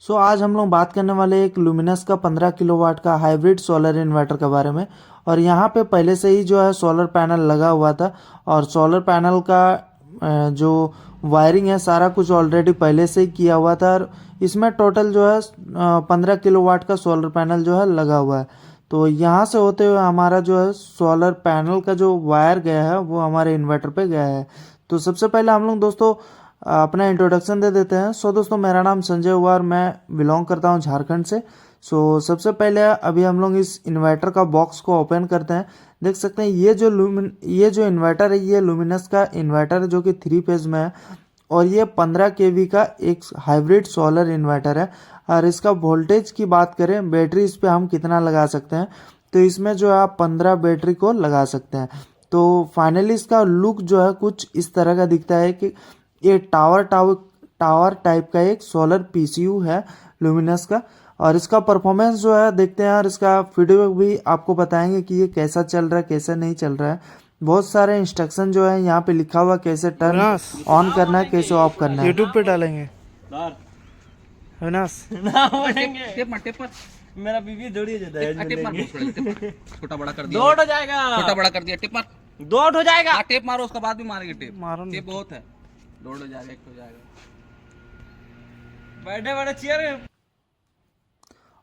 आज हम लोग बात करने वाले एक लुमिनस का 15 किलोवाट का हाइब्रिड सोलर इन्वर्टर के बारे में। और यहाँ पे पहले से ही जो है सोलर पैनल लगा हुआ था और सोलर पैनल का जो वायरिंग है सारा कुछ ऑलरेडी पहले से ही किया हुआ था। और इसमें टोटल जो है 15 किलोवाट का सोलर पैनल जो है लगा हुआ है। तो यहाँ से होते हुए हमारा जो है सोलर पैनल का जो वायर गया है वो हमारे इन्वर्टर पे गया है। तो सबसे पहले हम लोग दोस्तों अपना इंट्रोडक्शन दे देते हैं। दोस्तों मेरा नाम संजय हुआ और मैं बिलोंग करता हूं झारखंड से। सबसे पहले अभी हम लोग इस इन्वर्टर का बॉक्स को ओपन करते हैं। देख सकते हैं ये जो इन्वर्टर है ये लुमिनस का इन्वर्टर है जो कि 3 फेज में है। और ये 15 केवी का एक हाइब्रिड सोलर इन्वर्टर है। और इसका वोल्टेज की बात करें, बैटरी इस पे हम कितना लगा सकते हैं, तो इसमें जो है आप 15 बैटरी को लगा सकते हैं। तो फाइनली इसका लुक जो है कुछ इस तरह का दिखता है कि ये टावर टाइप का एक सोलर पीसीयू है लुमिनस का। और इसका परफॉर्मेंस जो है देखते हैं और इसका फीडबैक भी आपको बताएंगे कि ये कैसा चल रहा है कैसा नहीं चल रहा है। बहुत सारे इंस्ट्रक्शन जो है यहाँ पे लिखा हुआ कैसे टर्न ऑन करना है कैसे ऑफ करना है। यूट्यूब पे डालेंगे विनाश। ना बोलेंगे टेप पर मेरा बीबी जोड़ी जाता है। टेप मार टेप मार छोटा बड़ा कर दिया, दौड़ हो जाएगा, छोटा बड़ा कर दिया, टेप मार, दौड़ हो जाएगा। हाँ टेप मारो, उसके बाद भी मारेंगे टेप, मारो टेप बहुत है, दौड़ हो जाएगा, एक हो जाएगा। बैठे बैठे चेयर।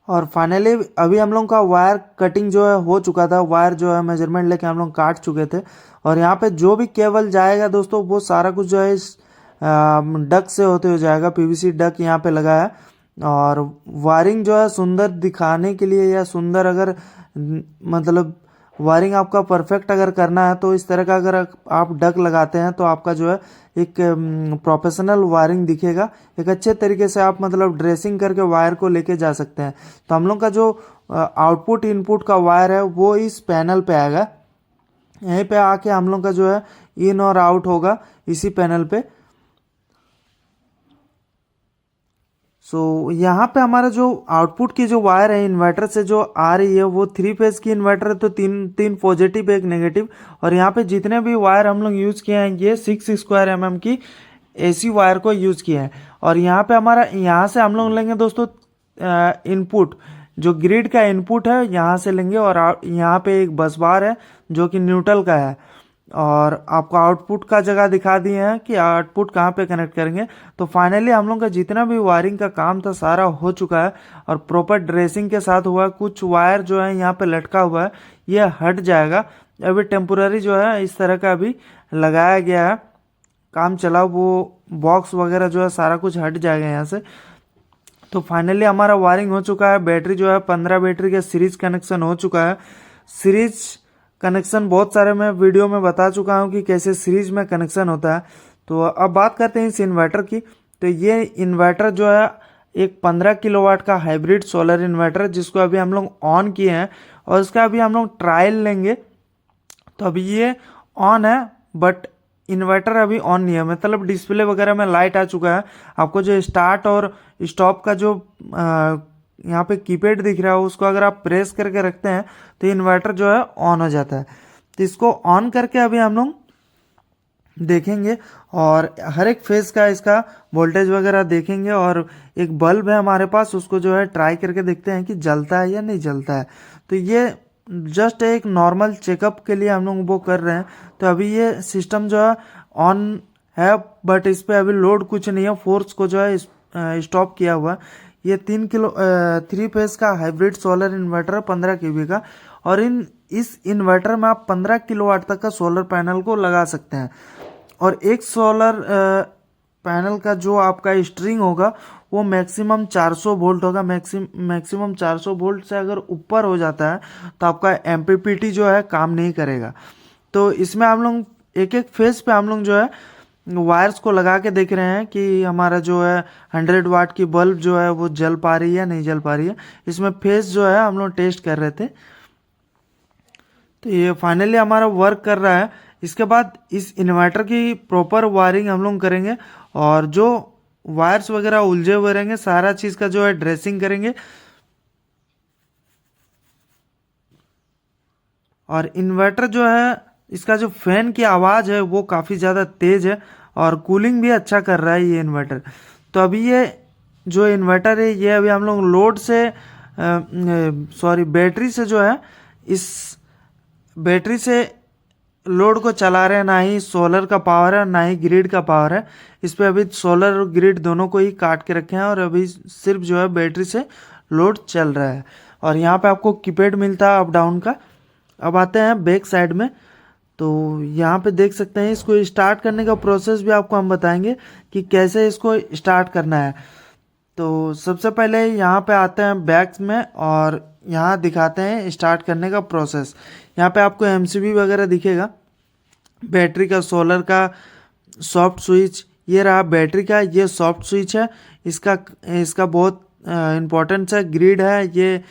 और फाइनली अभी हम लोग का वायर कटिंग जो है हो चुका था। वायर जो है मेजरमेंट लेके हम लोग काट चुके थे। और यहाँ पे जो भी केबल जाएगा दोस्तों वो सारा कुछ जो है इस डक से होते हुए जाएगा। पीवीसी डक यहाँ पे लगा है। और वायरिंग जो है सुंदर दिखाने के लिए या सुंदर अगर मतलब वायरिंग आपका परफेक्ट अगर करना है तो इस तरह का अगर आप डक लगाते हैं तो आपका जो है एक प्रोफेशनल वायरिंग दिखेगा। एक अच्छे तरीके से आप मतलब ड्रेसिंग करके वायर को लेके जा सकते हैं। तो हम लोग का जो आउटपुट इनपुट का वायर है वो इस पैनल पे आएगा। यहीं पे आके हम लोग का जो है इन और आउट होगा इसी पैनल पे। यहाँ पे हमारा जो आउटपुट की जो वायर है इन्वर्टर से जो आ रही है वो 3 फेज की इन्वर्टर है, तो तीन पॉजिटिव एक नेगेटिव। और यहाँ पे जितने भी वायर हम लोग यूज़ किए हैं ये 6 स्क्वायर mm की एसी वायर को यूज़ किए हैं। और यहाँ पे हमारा यहाँ से हम लोग लेंगे दोस्तों इनपुट, जो ग्रिड का इनपुट है यहाँ से लेंगे। और यहाँ पे एक बस बार है जो कि न्यूट्रल का है। और आपको आउटपुट का जगह दिखा दिए हैं कि आउटपुट कहाँ पे कनेक्ट करेंगे। तो फाइनली हम लोग का जितना भी वायरिंग का काम था सारा हो चुका है और प्रॉपर ड्रेसिंग के साथ हुआ है। कुछ वायर जो है यहाँ पे लटका हुआ है ये हट जाएगा। अभी टेम्पोररी जो है इस तरह का अभी लगाया गया है, काम चला, वो बॉक्स वगैरह जो है सारा कुछ हट जाएगा यहाँ से। तो फाइनली हमारा वायरिंग हो चुका है। बैटरी जो है 15 बैटरी का सीरीज कनेक्शन हो चुका है। सीरीज कनेक्शन बहुत सारे मैं वीडियो में बता चुका हूं कि कैसे सीरीज में कनेक्शन होता है। तो अब बात करते हैं इस इन्वर्टर की। तो ये इन्वर्टर जो है एक 15 किलोवाट का हाइब्रिड सोलर इन्वर्टर जिसको अभी हम लोग ऑन किए हैं और इसका अभी हम लोग ट्रायल लेंगे। तो अभी ये ऑन है बट इन्वर्टर अभी ऑन नहीं है, मतलब डिस्प्ले वगैरह में लाइट आ चुका है। आपको जो स्टार्ट और स्टॉप का जो यहाँ पे कीपैड दिख रहा है उसको अगर आप प्रेस करके रखते हैं तो इन्वर्टर जो है ऑन हो जाता है। तो इसको ऑन करके अभी हम लोग देखेंगे और हर एक फेज का इसका वोल्टेज वगैरह देखेंगे। और एक बल्ब है हमारे पास उसको जो है ट्राई करके देखते हैं कि जलता है या नहीं जलता है। तो ये जस्ट एक नॉर्मल चेकअप के लिए हम लोग वो कर रहे हैं। तो अभी ये सिस्टम जो है ऑन है बट इस पर अभी लोड कुछ नहीं है, फोर्स को जो है स्टॉप किया हुआ है। ये 3 फेज का हाइब्रिड सोलर इन्वर्टर है 15 केवी का। और इस इन्वर्टर में आप 15 किलोवाट तक का सोलर पैनल को लगा सकते हैं। और एक सोलर पैनल का जो आपका स्ट्रिंग होगा वो मैक्सिमम 400 वोल्ट होगा। मैक्सिमम 400 वोल्ट से अगर ऊपर हो जाता है तो आपका एमपीपीटी जो है काम नहीं करेगा। तो इसमें हम लोग एक एक फेज पे हम लोग जो है वायर्स को लगा के देख रहे हैं कि हमारा जो है 100 वाट की बल्ब जो है वो जल पा रही है या नहीं जल पा रही है। इसमें फेज जो है हम लोग टेस्ट कर रहे थे। तो ये फाइनली हमारा वर्क कर रहा है। इसके बाद इस इन्वर्टर की प्रॉपर वायरिंग हम लोग करेंगे और जो वायर्स वगैरह उलझे हुए रहेंगे सारा चीज का जो है ड्रेसिंग करेंगे। और इन्वर्टर जो है इसका जो फैन की आवाज़ है वो काफ़ी ज़्यादा तेज़ है और कूलिंग भी अच्छा कर रहा है ये इन्वर्टर। तो अभी ये जो इन्वर्टर है ये अभी हम लोग लोड से बैटरी से जो है इस बैटरी से लोड को चला रहे हैं, ना ही सोलर का पावर है ना ही ग्रिड का पावर है। इस पे अभी सोलर और ग्रिड दोनों को ही काट के रखे हैं और अभी सिर्फ जो है बैटरी से लोड चल रहा है। और यहाँ पे आपको कीपैड मिलता है अप डाउन का। अब आते हैं बैक साइड में, तो यहाँ पे देख सकते हैं इसको स्टार्ट करने का प्रोसेस भी आपको हम बताएंगे कि कैसे इसको स्टार्ट करना है। तो सबसे पहले यहाँ पे आते हैं बैक में और यहाँ दिखाते हैं स्टार्ट करने का प्रोसेस। यहाँ पे आपको एमसीबी वगैरह दिखेगा, बैटरी का, सोलर का, सॉफ्ट स्विच। ये रहा बैटरी का, ये सॉफ्ट स्विच है, इसका बहुत इम्पोर्टेंस है। ग्रिड है, ये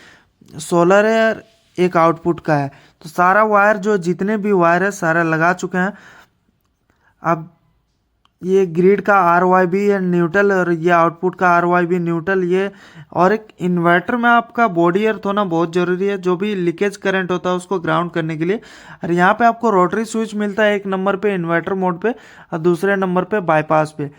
सोलर है और एक आउटपुट का है। तो सारा वायर जो जितने भी वायर है सारा लगा चुके हैं। अब ये ग्रिड का RYB है न्यूट्रल और ये आउटपुट का RYB न्यूट्रल ये। और एक इन्वर्टर में आपका बॉडी अर्थ होना बहुत ज़रूरी है, जो भी लीकेज करंट होता है उसको ग्राउंड करने के लिए। और यहाँ पे आपको रोटरी स्विच मिलता है, एक नंबर पे इन्वर्टर मोड पे और दूसरे नंबर पे बाईपास पे।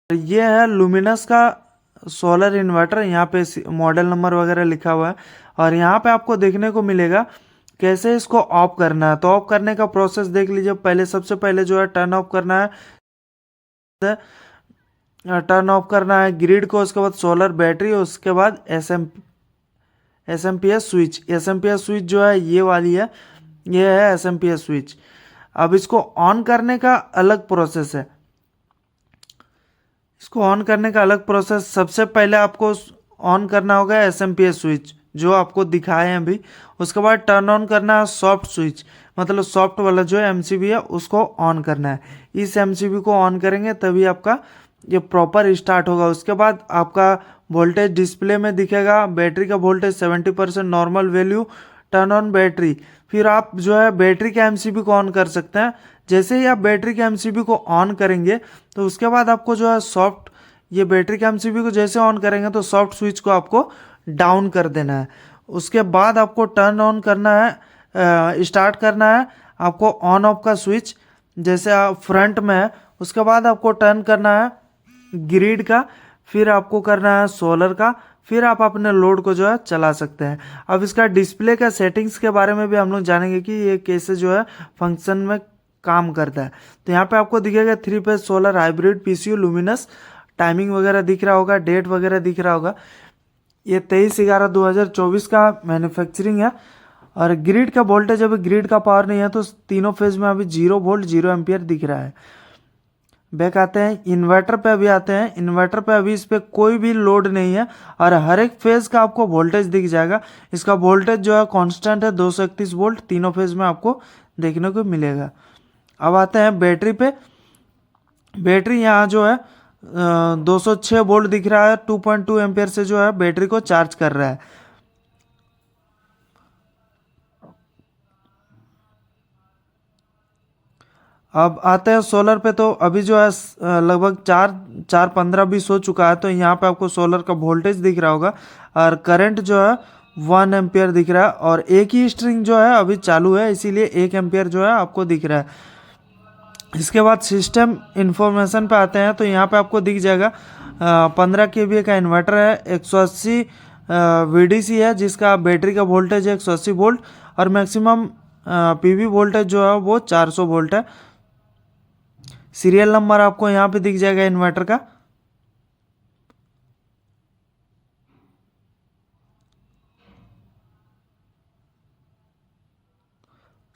ये है लुमिनस का सोलर इन्वर्टर, यहाँ पे मॉडल नंबर वगैरह लिखा हुआ है। और यहाँ पे आपको देखने को मिलेगा कैसे इसको ऑफ करना है। तो ऑफ करने का प्रोसेस देख लीजिए। पहले सबसे पहले जो है टर्न ऑफ करना है, टर्न ऑफ करना है ग्रिड को, उसके बाद सोलर बैटरी, उसके बाद एसएमपीएस स्विच। एसएमपीएस स्विच जो है ये वाली है, ये है एसएमपीएस स्विच। अब इसको ऑन करने का अलग प्रोसेस है। इसको ऑन करने का अलग प्रोसेस, सबसे पहले आपको ऑन करना होगा एसएमपीएस स्विच जो आपको दिखाए हैं अभी। उसके बाद टर्न ऑन करना है सॉफ्ट स्विच, मतलब सॉफ्ट वाला जो है एमसीबी है उसको ऑन करना है। इस एमसीबी को ऑन करेंगे तभी आपका ये प्रॉपर स्टार्ट होगा। उसके बाद आपका वोल्टेज डिस्प्ले में दिखेगा, बैटरी का voltage 70% normal value, turn on battery. फिर आप जो है बैटरी के एमसीबी को ऑन कर सकते हैं। जैसे ही आप बैटरी के एमसीबी को ऑन करेंगे तो उसके बाद आपको जो है सॉफ्ट, ये बैटरी के एमसीबी को जैसे ऑन करेंगे तो सॉफ्ट स्विच को आपको डाउन कर देना है। उसके बाद आपको टर्न ऑन करना है, स्टार्ट करना है आपको ऑन ऑफ का स्विच, जैसे आप फ्रंट में है। उसके बाद आपको टर्न करना है ग्रिड का, फिर आपको करना है सोलर का, फिर आप अपने लोड को जो है चला सकते हैं। अब इसका डिस्प्ले का सेटिंग्स के बारे में भी हम लोग जानेंगे कि ये कैसे जो है फंक्शन में काम करता है। तो यहाँ पे आपको दिखेगा 3 phase solar hybrid PCU luminous, timing वगैरह दिख रहा होगा, डेट वगैरह दिख रहा होगा। ये 23/11/2024 का मैन्युफैक्चरिंग है। और ग्रिड का वोल्टेज, अभी ग्रिड का पावर नहीं है तो तीनों फेज में अभी 0 वोल्ट 0 एम्पियर दिख रहा है। बैक आते हैं इन्वर्टर पे, अभी आते हैं इन्वर्टर पे। अभी इस पे कोई भी लोड नहीं है और हर एक फेज का आपको वोल्टेज दिख जाएगा। इसका वोल्टेज जो है कांस्टेंट है 231 वोल्ट, तीनों फेज में आपको देखने को मिलेगा। अब आते हैं बैटरी पे। बैटरी यहाँ जो है 206 वोल्ट दिख रहा है, 2.2 एम्पियर से जो है बैटरी को चार्ज कर रहा है। अब आते हैं सोलर पे। तो अभी जो है लगभग 4:15-20 हो चुका है। तो यहाँ पे आपको सोलर का वोल्टेज दिख रहा होगा और करंट जो है 1 एम्पियर दिख रहा है। और एक ही स्ट्रिंग जो है अभी चालू है, इसीलिए 1 एम्पियर जो है आपको दिख रहा है। इसके बाद सिस्टम इंफॉर्मेशन पे आते हैं। तो यहाँ पे आपको दिख जाएगा 15 kVA का इन्वर्टर है, 180 VDC है, जिसका बैटरी का वोल्टेज है 180 वोल्ट और मैक्सिमम PV वोल्टेज जो है वो 400 वोल्ट है। सीरियल नंबर आपको यहाँ पे दिख जाएगा इन्वर्टर का।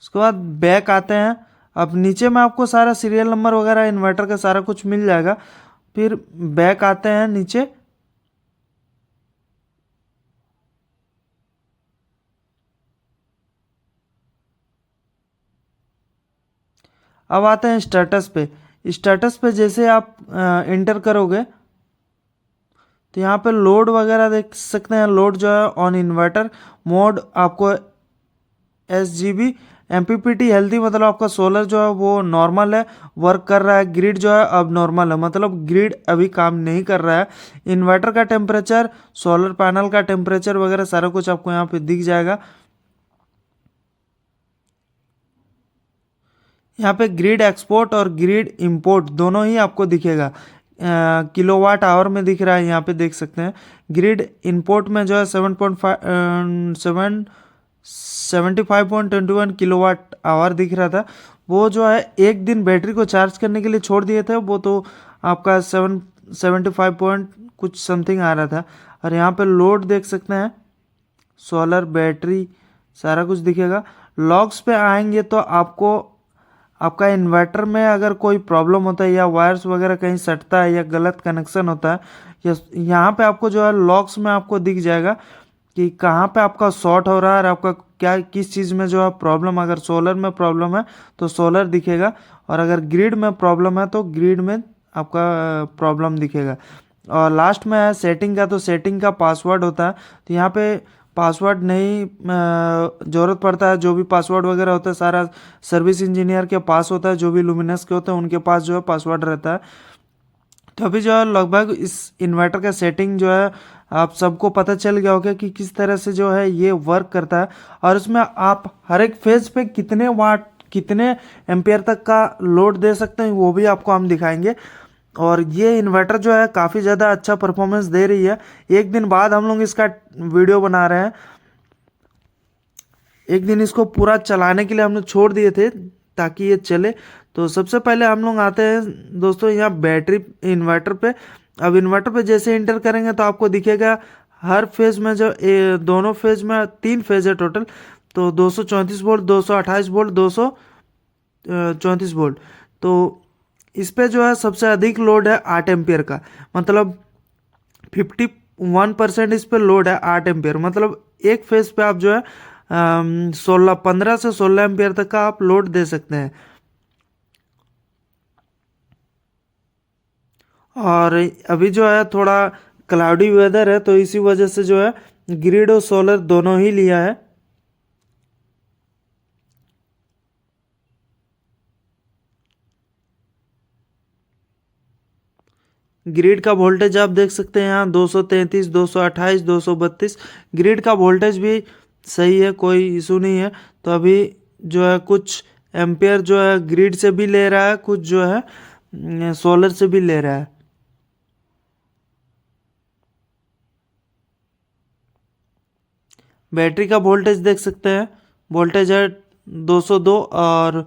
उसके बाद बैक आते हैं। अब नीचे में आपको सारा सीरियल नंबर वगैरह इन्वर्टर का सारा कुछ मिल जाएगा। फिर बैक आते हैं नीचे। अब आते हैं स्टेटस पे। स्टेटस पे जैसे आप इंटर करोगे तो यहाँ पे लोड वगैरह देख सकते हैं। लोड जो है ऑन इन्वर्टर मोड आपको SGB MPPT हेल्थी, मतलब आपका सोलर जो है वो नॉर्मल है, वर्क कर रहा है। ग्रिड जो है अब नॉर्मल है, मतलब ग्रिड अभी काम नहीं कर रहा है। इन्वर्टर का टेम्परेचर, सोलर पैनल का टेम्परेचर वगैरह सारा कुछ आपको यहाँ पे दिख जाएगा। यहाँ पे ग्रिड एक्सपोर्ट और ग्रिड इंपोर्ट दोनों ही आपको दिखेगा। किलोवाट आवर में दिख रहा है, यहाँ पे देख सकते हैं। ग्रिड इंपोर्ट में जो है 75.21 किलोवाट आवर दिख रहा था। वो जो है एक दिन बैटरी को चार्ज करने के लिए छोड़ दिए थे, वो तो आपका 75 पॉइंट कुछ समथिंग आ रहा था। और यहाँ पे लोड देख सकते हैं, सोलर बैटरी सारा कुछ दिखेगा। लॉग्स पे आएंगे तो आपको आपका इन्वर्टर में अगर कोई प्रॉब्लम होता है या वायर्स वगैरह कहीं सटता है या गलत कनेक्शन होता है, या यहाँ पे आपको जो है लॉग्स में आपको दिख जाएगा कि कहाँ पे आपका शॉर्ट हो रहा है और आपका क्या किस चीज़ में जो है प्रॉब्लम। अगर सोलर में प्रॉब्लम है तो सोलर दिखेगा, और अगर ग्रिड में प्रॉब्लम है तो ग्रिड में आपका प्रॉब्लम दिखेगा। और लास्ट में है सेटिंग का, तो सेटिंग का पासवर्ड होता है। तो यहाँ पे पासवर्ड नहीं ज़रूरत पड़ता है। जो भी पासवर्ड वगैरह होता है सारा सर्विस इंजीनियर के पास होता है, जो भी लुमिनस के होते हैं उनके पास जो है पासवर्ड रहता है। तो अभी जो है लगभग इस इन्वर्टर का सेटिंग जो है आप सबको पता चल गया होगा कि किस तरह से जो है ये वर्क करता है। और उसमें आप हर एक फेज पे कितने वाट कितने एम्पियर तक का लोड दे सकते हैं वो भी आपको हम दिखाएंगे। और ये इन्वर्टर जो है काफ़ी ज़्यादा अच्छा परफॉर्मेंस दे रही है। एक दिन बाद हम लोग इसका वीडियो बना रहे हैं। एक दिन इसको पूरा चलाने के लिए हमने छोड़ दिए थे ताकि ये चले। तो सबसे पहले हम लोग आते हैं दोस्तों यहाँ बैटरी इन्वर्टर पे। अब इन्वर्टर पे जैसे इंटर करेंगे तो आपको दिखेगा हर फेज में जो दोनों फेज में 3 फेज है टोटल, तो 234 वोल्ट, 228 वोल्ट, 234 वोल्ट। तो इस पे जो है सबसे अधिक लोड है 8 एम्पियर का, मतलब 51% इस पे लोड है 8 एम्पियर। मतलब एक फेज पे आप जो है 15 से 16 एम्पियर तक का आप लोड दे सकते हैं। और अभी जो है थोड़ा क्लाउडी वेदर है तो इसी वजह से जो है ग्रिड और सोलर दोनों ही लिया है। ग्रिड का वोल्टेज आप देख सकते हैं यहाँ 233, 228, 232। ग्रिड का वोल्टेज भी सही है, कोई इशू नहीं है। तो अभी जो है कुछ एम्पियर जो है ग्रिड से भी ले रहा है, कुछ जो है सोलर से भी ले रहा है। बैटरी का वोल्टेज देख सकते हैं, वोल्टेज है 202 और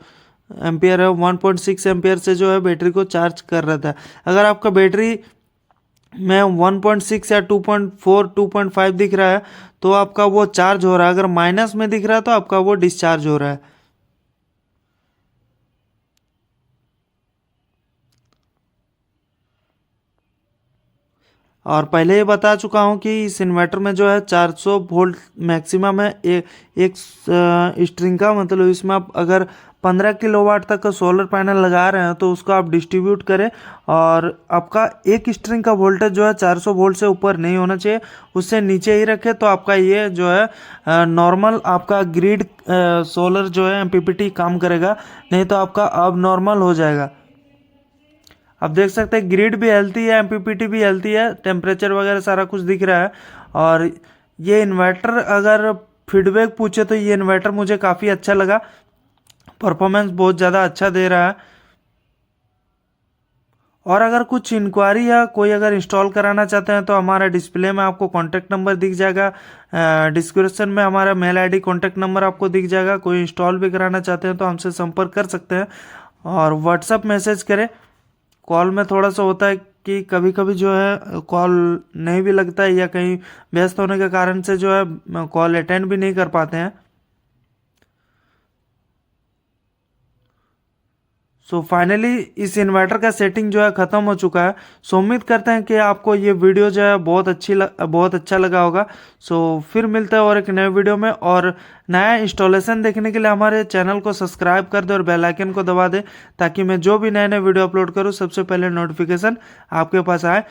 एम्पियर है 1.6 एम्पियर से जो है बैटरी को चार्ज कर रहा था। अगर आपका बैटरी में 1.6 या 2.4 2.5 दिख रहा है तो आपका वो चार्ज हो रहा है, अगर माइनस में दिख रहा है तो आपका वो डिस्चार्ज हो रहा है। और पहले ही बता चुका हूँ कि इस इन्वर्टर में जो है 400 वोल्ट मैक्सिमम है एक स्ट्रिंग का, मतलब इसमें आप अगर 15 किलोवाट तक का सोलर पैनल लगा रहे हैं तो उसको आप डिस्ट्रीब्यूट करें। और आपका एक स्ट्रिंग का वोल्टेज जो है 400 वोल्ट से ऊपर नहीं होना चाहिए, उससे नीचे ही रखें तो आपका ये जो है नॉर्मल आपका ग्रिड सोलर जो है एमपीपीटी काम करेगा, नहीं तो आपका अब नॉर्मल हो जाएगा। आप देख सकते हैं ग्रिड भी हेल्थी है, एमपीपीटी भी हेल्थी है, टेम्परेचर वगैरह सारा कुछ दिख रहा है। और ये इन्वर्टर अगर फीडबैक पूछे तो ये इन्वर्टर मुझे काफ़ी अच्छा लगा, परफॉर्मेंस बहुत ज़्यादा अच्छा दे रहा है। और अगर कुछ इंक्वायरी या कोई अगर इंस्टॉल कराना चाहते हैं तो हमारा डिस्प्ले में आपको कॉन्टैक्ट नंबर दिख जाएगा, डिस्क्रिप्शन में हमारा मेल आईडी कॉन्टैक्ट नंबर आपको दिख जाएगा। कोई इंस्टॉल भी कराना चाहते हैं तो हमसे संपर्क कर सकते हैं और व्हाट्सअप मैसेज करें। कॉल में थोड़ा सा होता है कि कभी कभी जो है कॉल नहीं भी लगता है या कहीं व्यस्त होने के कारण से जो है कॉल अटेंड भी नहीं कर पाते हैं। सो फाइनली इस इन्वर्टर का सेटिंग जो है ख़त्म हो चुका है। सो उम्मीद करते हैं कि आपको ये वीडियो जो है बहुत अच्छा लगा होगा। सो फिर मिलते हैं और एक नए वीडियो में। और नया इंस्टॉलेशन देखने के लिए हमारे चैनल को सब्सक्राइब कर दे और बेल आइकन को दबा दे ताकि मैं जो भी नए वीडियो अपलोड करूँ सबसे पहले नोटिफिकेशन आपके पास आए।